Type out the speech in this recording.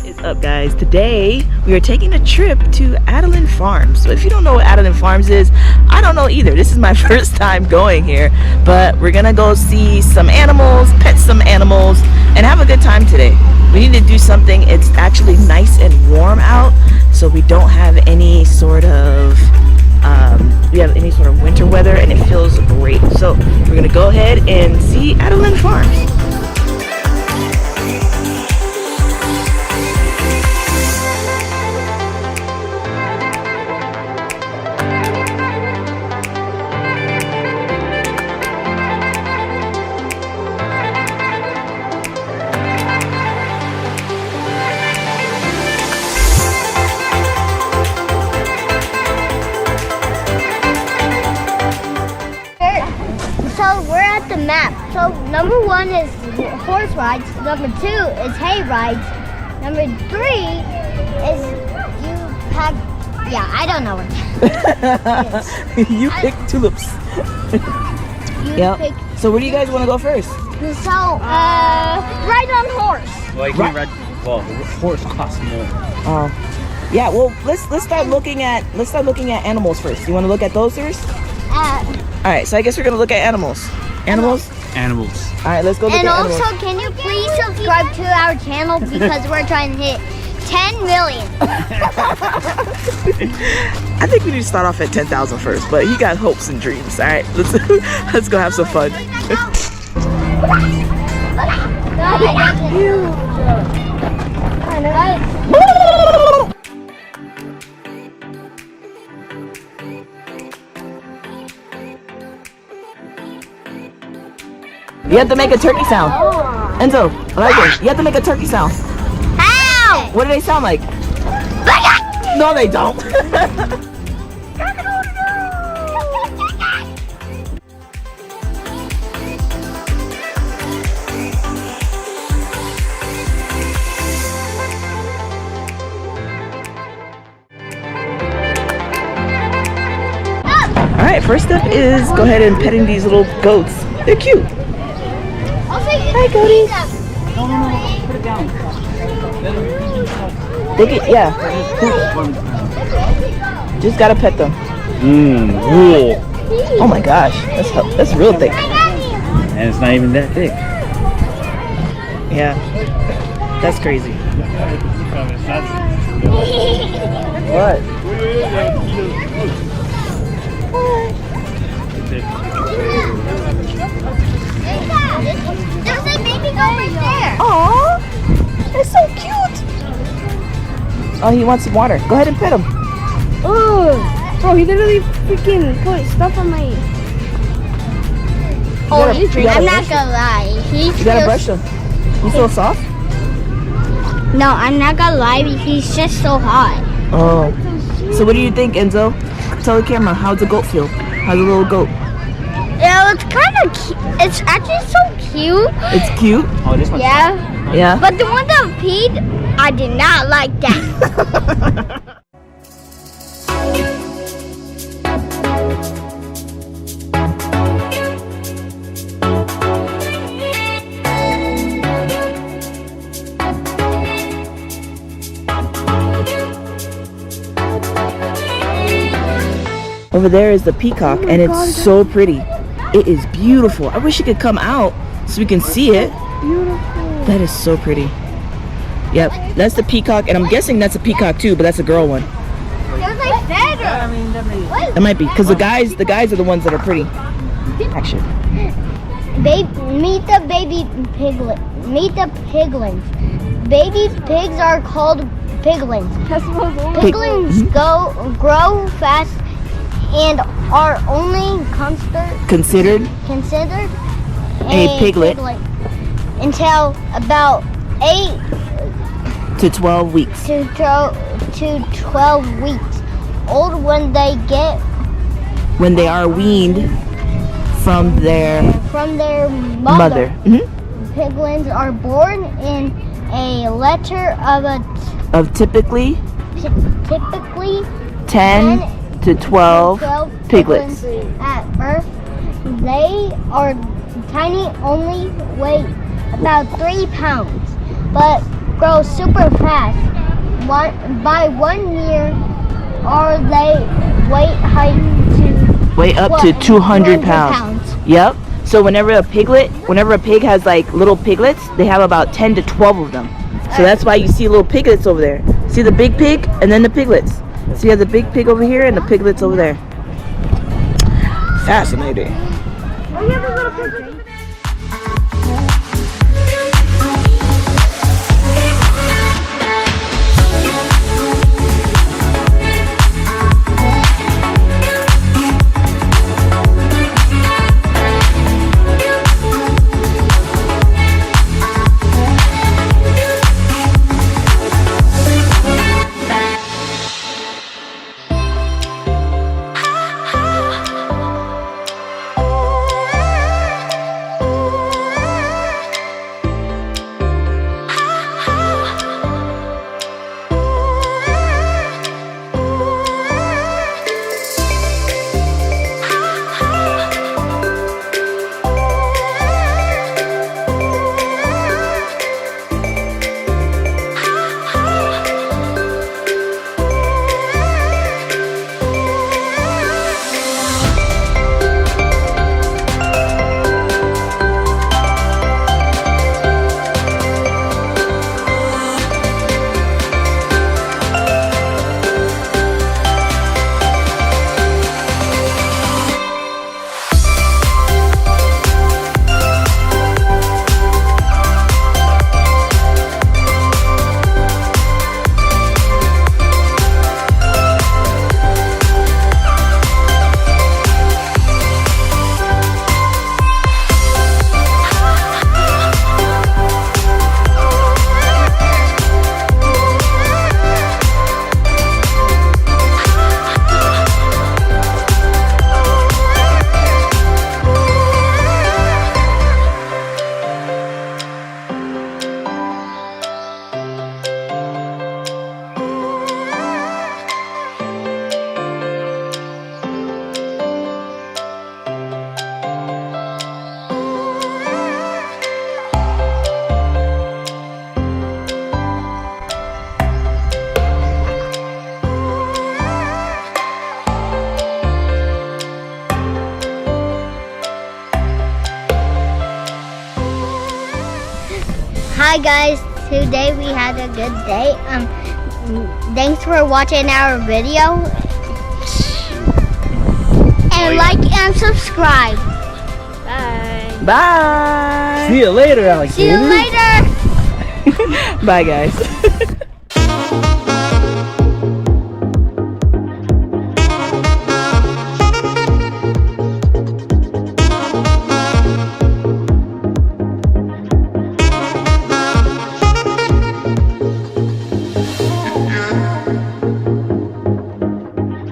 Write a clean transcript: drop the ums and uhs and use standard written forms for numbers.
What is up, guys? Today we are taking a trip to Andelin Farms. So if you don't know what Andelin Farms is, I don't know either. This is my first time going here, but we're gonna go see some animals, pet some animals, and have a good time today. We need to do something. It's actually nice and warm out, so we don't have any sort of winter weather, and it feels great. So we're gonna go ahead and see Andelin Farms. So we're at the map. So number 1 is horse rides. Number 2 is hay rides. Number 3 is you have, I don't know what that is. You pick tulips. Yep. So where do you guys want to go first? So ride on horse. Well, you can't ride. Well, the horse costs more. Oh, yeah. Well, let's start looking at animals first. You want to look at those first? All right. So I guess we're gonna look at animals. Animals. Animals. All right. Let's go look at animals. And also, can you please subscribe to our channel because we're trying to hit 10 million. I think we need to start off at 10,000 first, but you got hopes and dreams. All right. Let's go have some fun. You have to make a turkey sound. Enzo, I like it. You have to make a turkey sound. How? What do they sound like? No, they don't. All right, first up is go ahead and petting these little goats. They're cute. Hi, Cody. No, put it down. They get, just gotta pet them. Wool. Oh my gosh, that's real thick. And it's not even that thick. Yeah, that's crazy. What? There's a baby goat right there. Aww, it's so cute. Oh, he wants some water. Go ahead and pet him. Oh, bro, he literally freaking put stuff on my. I'm not gonna lie. You gotta brush him. He's so soft. No, I'm not gonna lie. He's just so hot. Oh, so what do you think, Enzo? Tell the camera, how's the goat feel? How's the little goat? Yeah, it's kind of cute. It's actually so cute. It's cute? Oh, this one's Yeah. Yeah. But the one that peed, I did not like that. Over there is the peacock, and it's so pretty. It is beautiful. I wish it could come out so we can see it. Beautiful. That is so pretty. Yep, that's the peacock, and I'm guessing that's a peacock too, but that's a girl one. There's like better. That might be, because the guys are the ones that are pretty. Action. Meet the baby piglet. Meet the piglins. Baby pigs are called piglins. Piglins grow fast and are only Considered a piglet until about 8 to 12 weeks. to 12 weeks old when they are weaned from their mother. Piglins are born in a litter Of typically 10 10 to 12 piglets. At birth, they are tiny, only weigh about 3 pounds, but grow super fast. By 1 year, or they weigh up to 200 pounds. Yep. So whenever a pig has like little piglets, they have about 10 to 12 of them. So that's why you see little piglets over there. See the big pig and then the piglets. So you have the big pig over here and the piglets over there. Fascinating. Hi guys, today we had a good day. Thanks for watching our video. And like and subscribe. Bye. Bye. See you later, Alex. See you later. Bye, guys.